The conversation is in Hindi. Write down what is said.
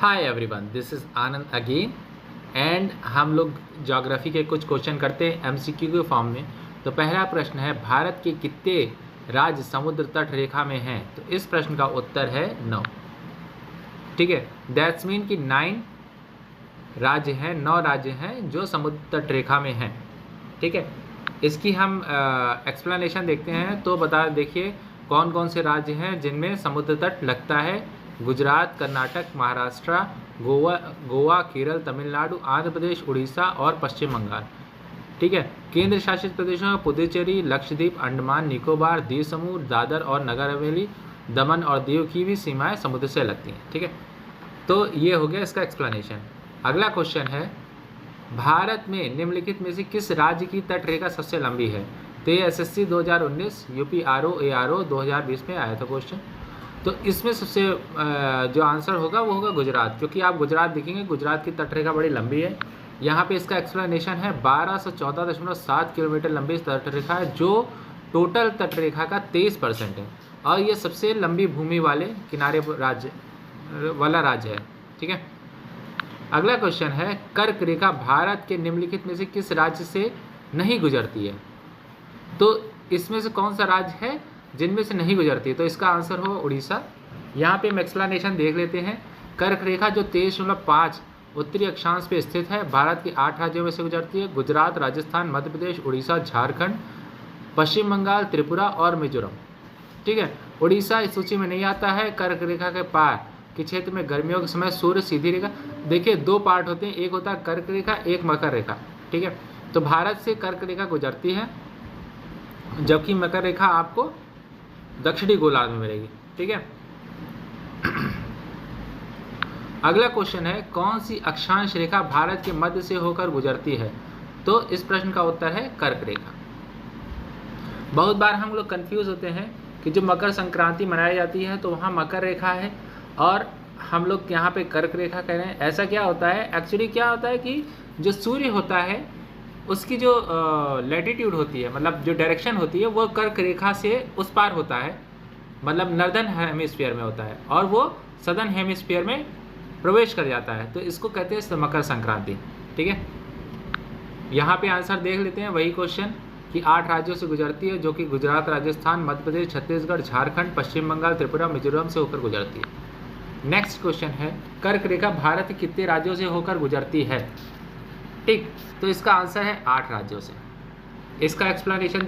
Hi everyone, this is Anand again and हम लोग ज्योग्राफी के कुछ क्वेश्चन करते हैं एमसीक्यू के फॉर्म में। तो पहला प्रश्न है, भारत के कितने राज्य समुद्र तट रेखा में हैं? तो इस प्रश्न का उत्तर है 9। ठीक है, दैट्स मीन कि 9 राज्य हैं, 9 राज्य हैं जो समुद्र तट रेखा में हैं। ठीक है, इसकी हम एक्सप्लेनेशन देखते हैं। तो देखिए कौन कौन से राज्य हैं जिनमें समुद्र तट लगता है। गुजरात, कर्नाटक, महाराष्ट्र, गोवा, केरल, तमिलनाडु, आंध्र प्रदेश, उड़ीसा और पश्चिम बंगाल। ठीक है, केंद्र शासित प्रदेशों में पुडुचेरी, लक्षद्वीप, अंडमान निकोबार, द्वीप समूह, दादर और नगर हवेली, दमन और दीव की भी सीमाएं समुद्र से लगती हैं। ठीक है, तो ये हो गया इसका एक्सप्लेनेशन। अगला क्वेश्चन है, भारत में निम्नलिखित में से किस राज्य की तट रेखा सबसे लंबी है? तो ये SSC 2019, यूपी ARO 2020 में आया था क्वेश्चन। तो इसमें सबसे जो आंसर होगा वो होगा गुजरात, क्योंकि आप गुजरात देखेंगे, गुजरात की तटरेखा बड़ी लंबी है। यहाँ पे इसका एक्सप्लेनेशन है 1214.7 किलोमीटर लंबी तटरेखा है, जो टोटल तटरेखा का 23% है और ये सबसे लंबी भूमि वाले किनारे वाला राज्य है। ठीक है, अगला क्वेश्चन है, कर्क रेखा भारत के निम्नलिखित में से किस राज्य से नहीं गुजरती है? तो इसमें से कौन सा राज्य है जिनमें से नहीं गुजरती है? तो इसका आंसर हो उड़ीसा। यहाँ पे हम एक्सप्लेनेशन देख लेते हैं। कर्क रेखा जो 23.5 उत्तरी अक्षांश पे स्थित है, भारत के 8 राज्यों में से गुजरती है। गुजरात, राजस्थान, मध्य प्रदेश, उड़ीसा, झारखंड, पश्चिम बंगाल, त्रिपुरा और मिजोरम। ठीक है, उड़ीसा इस सूची में नहीं आता है। कर्क रेखा के पार के क्षेत्र में गर्मियों के समय सूर्य सीधी रेखा, देखिए 2 पार्ट होते हैं, एक होता है कर्क रेखा, एक मकर रेखा। ठीक है, तो भारत से कर्क रेखा गुजरती है, जबकि मकर रेखा आपको दक्षिणी गोलार्ध में मिलेगी। ठीक है, अगला क्वेश्चन है, कौन सी अक्षांश रेखा भारत के मध्य से होकर गुजरती है? तो इस प्रश्न का उत्तर है कर्क रेखा। बहुत बार हम लोग कंफ्यूज होते हैं कि जो मकर संक्रांति मनाई जाती है तो वहाँ मकर रेखा है और हम लोग यहाँ पे कर्क रेखा कह रहे हैं। ऐसा क्या होता है, एक्चुअली क्या होता है कि जो सूर्य होता है उसकी जो लैटिट्यूड होती है, मतलब जो डायरेक्शन होती है, वो कर्क रेखा से उस पार होता है, मतलब नॉर्दर्न हेमिस्फीयर में होता है, और वो सदर्न हेमिस्फीयर में प्रवेश कर जाता है। तो इसको कहते हैं मकर संक्रांति। ठीक है, यहाँ पे आंसर देख लेते हैं वही क्वेश्चन कि 8 राज्यों से गुजरती है, जो कि गुजरात, राजस्थान, मध्य प्रदेश, छत्तीसगढ़, झारखंड, पश्चिम बंगाल, त्रिपुरा, मिजोरम से होकर गुजरती है। नेक्स्ट क्वेश्चन है, कर्क रेखा भारत के कितने राज्यों से होकर गुजरती है? ठीक, तो इसका आंसर है 8 राज्यों से। इसका एक्सप्लेनेशन